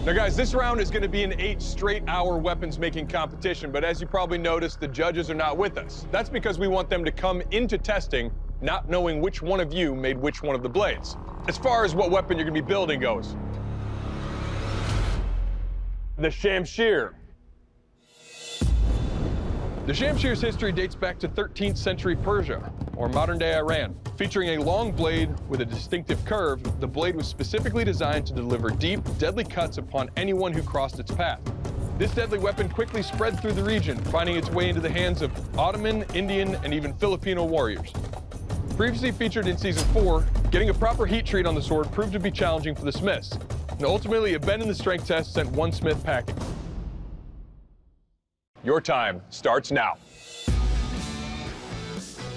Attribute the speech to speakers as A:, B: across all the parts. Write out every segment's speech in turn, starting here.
A: Now, guys, this round is going to be an 8-straight-hour weapons-making competition, but as you probably noticed, the judges are not with us. That's because we want them to come into testing not knowing which one of you made which one of the blades. As far as what weapon you're going to be building goes. The Shamshir. The Shamshir's history dates back to 13th century Persia, or modern-day Iran. Featuring a long blade with a distinctive curve, the blade was specifically designed to deliver deep, deadly cuts upon anyone who crossed its path. This deadly weapon quickly spread through the region, finding its way into the hands of Ottoman, Indian, and even Filipino warriors. Previously featured in Season 4, getting a proper heat treat on the sword proved to be challenging for the smiths. And ultimately, a bend in the strength test sent one smith packing. Your time starts now.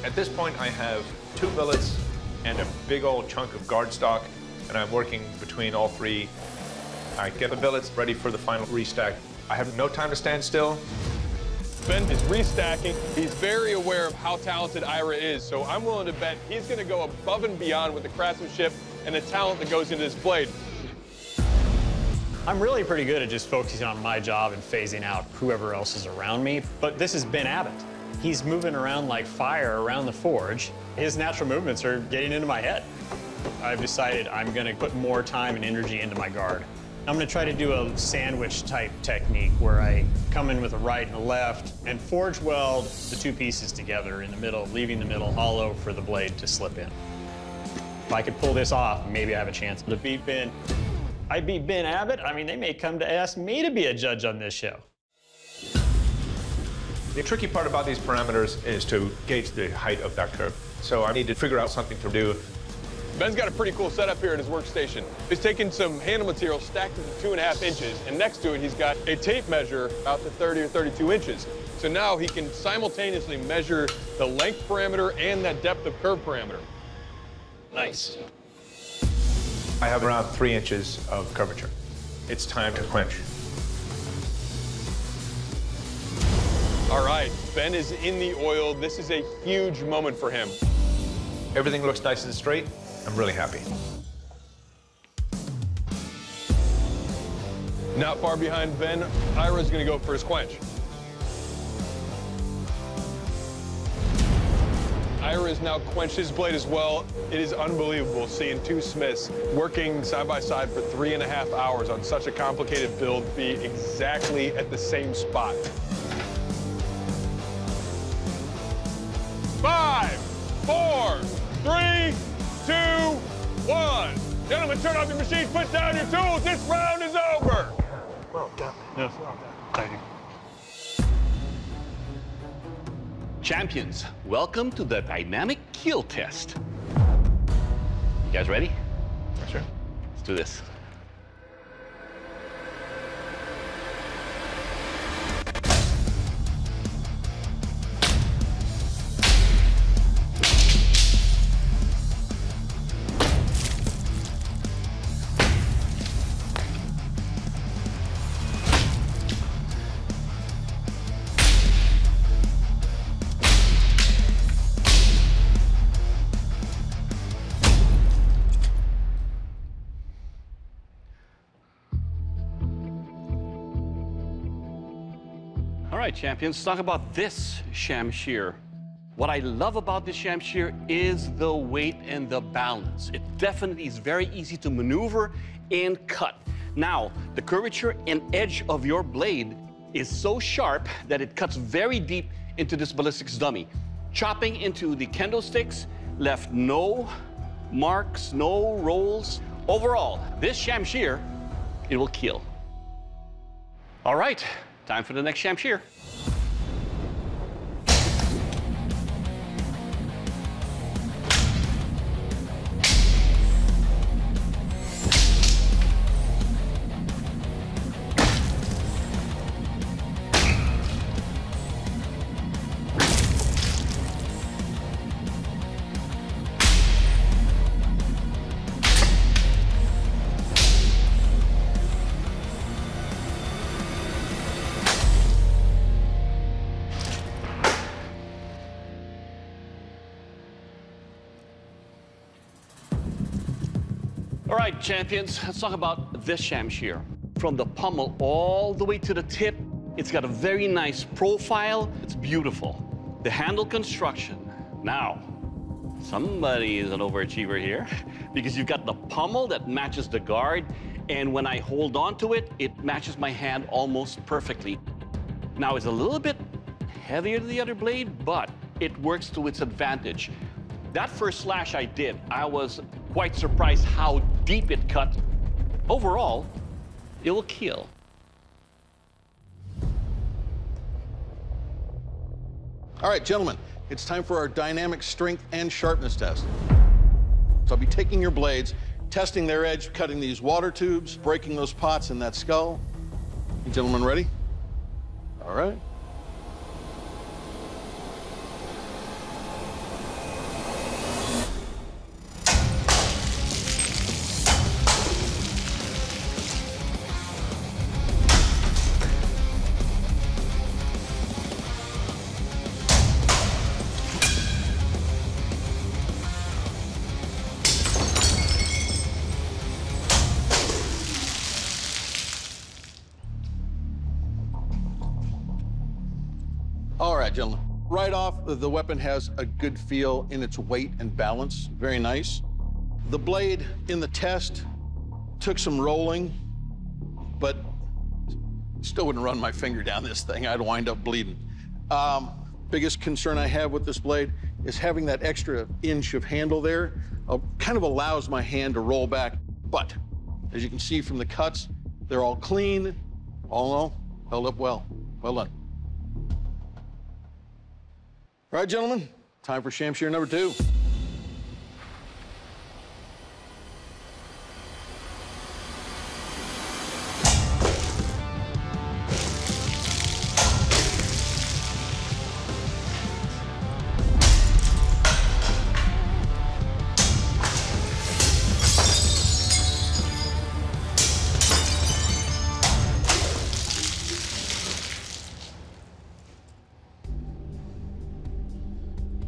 B: At this point, I have 2 billets and a big old chunk of guard stock, and I'm working between all 3. I get the billets ready for the final restack. I have no time to stand still.
A: Ben is restacking. He's very aware of how talented Ira is, so I'm willing to bet he's going to go above and beyond with the craftsmanship and the talent that goes into this blade.
C: I'm really pretty good at just focusing on my job and phasing out whoever else is around me, but this is Ben Abbott. He's moving around like fire around the forge. His natural movements are getting into my head. I've decided I'm going to put more time and energy into my guard. I'm going to try to do a sandwich-type technique where I come in with a right and a left and forge weld the 2 pieces together in the middle, leaving the middle hollow for the blade to slip in. If I could pull this off, maybe I have a chance to beat Ben. I beat Ben Abbott. I mean, they may come to ask me to be a judge on this show.
B: The tricky part about these parameters is to gauge the height of that curve. So I need to figure out something to do.
A: Ben's got a pretty cool setup here in his workstation. He's taken some handle material stacked to 2.5 inches, and next to it, he's got a tape measure out to 30 or 32 inches. So now he can simultaneously measure the length parameter and that depth of curve parameter.
C: Nice.
B: I have around 3 inches of curvature. It's time to quench.
A: All right, Ben is in the oil. This is a huge moment for him.
B: Everything looks nice and straight. I'm really happy.
A: Not far behind Ben, Ira's gonna go for his quench. Ira has now quenched his blade as well. It is unbelievable seeing 2 smiths working side by side for 3.5 hours on such a complicated build be exactly at the same spot. 5, 4, 3, 2, 1. Gentlemen, turn off your machines, put down your tools. This round is over.
C: Well done. No. Thank you.
D: Champions, welcome to the dynamic kill test. You guys ready?
B: Sure.
D: Let's do this. All right, champions, let's talk about this Shamshir. What I love about this Shamshir is the weight and the balance. It definitely is very easy to maneuver and cut. Now, the curvature and edge of your blade is so sharp that it cuts very deep into this ballistics dummy. Chopping into the kendo sticks left no marks, no rolls. Overall, this Shamshir, it will kill. All right, time for the next Shamshir. All right, champions, let's talk about this Shamshir. from the pommel all the way to the tip. It's got a very nice profile. It's beautiful. The handle construction. Now, somebody is an overachiever here because you've got the pommel that matches the guard, and when I hold on to it, it matches my hand almost perfectly. Now, it's a little bit heavier than the other blade, but it works to its advantage. That first slash I did, I was quite surprised how deep it cut. Overall, it will kill.
E: All right, gentlemen, it's time for our dynamic strength and sharpness test. So I'll be taking your blades, testing their edge, cutting these water tubes, breaking those pots in that skull. You gentlemen ready? All right. All right, gentlemen. Right off, the weapon has a good feel in its weight and balance. Very nice. The blade in the test took some rolling, but still wouldn't run my finger down this thing. I'd wind up bleeding. Biggest concern I have with this blade is having that extra inch of handle there. Kind of allows my hand to roll back. But as you can see from the cuts, they're all clean. All in all, held up well. Well done. All right, gentlemen, time for Shamshir number 2.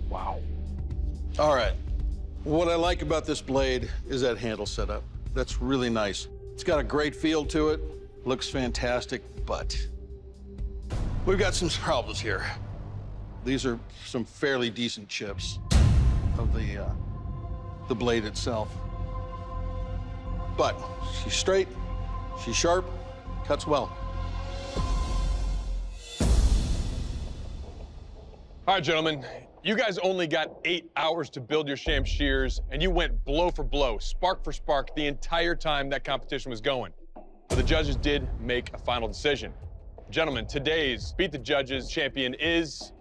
A: Wow.
E: All right. What I like about this blade is that handle setup. That's really nice. It's got a great feel to it, looks fantastic, but we've got some problems here. These are some fairly decent chips of the blade itself. But she's straight, she's sharp, cuts well.
A: All right, gentlemen, you guys only got 8 hours to build your Shamshirs, and you went blow for blow, spark for spark, the entire time that competition was going. But the judges did make a final decision. Gentlemen, today's Beat the Judges champion is...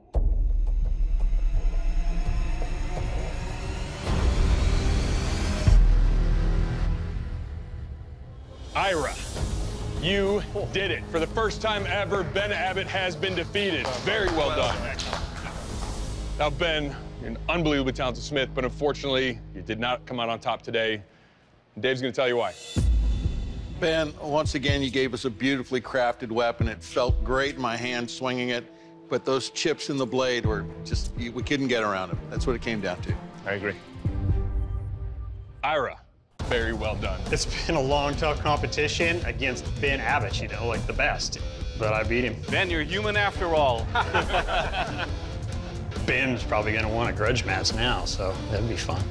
A: Ira. You did it. For the first time ever, Ben Abbott has been defeated. Very well done. Now, Ben, you're an unbelievably talented smith, but unfortunately, you did not come out on top today. And Dave's gonna tell you why.
E: Ben, once again, you gave us a beautifully crafted weapon. It felt great in my hand swinging it, but those chips in the blade were just, we couldn't get around them. That's what it came down to.
B: I agree.
A: Ira, very well done.
C: It's been a long, tough competition against Ben Abbott, you know, like the best. But I beat him.
D: Ben, you're human after all.
C: Ben's probably gonna want a grudge match now, so that'd be fun.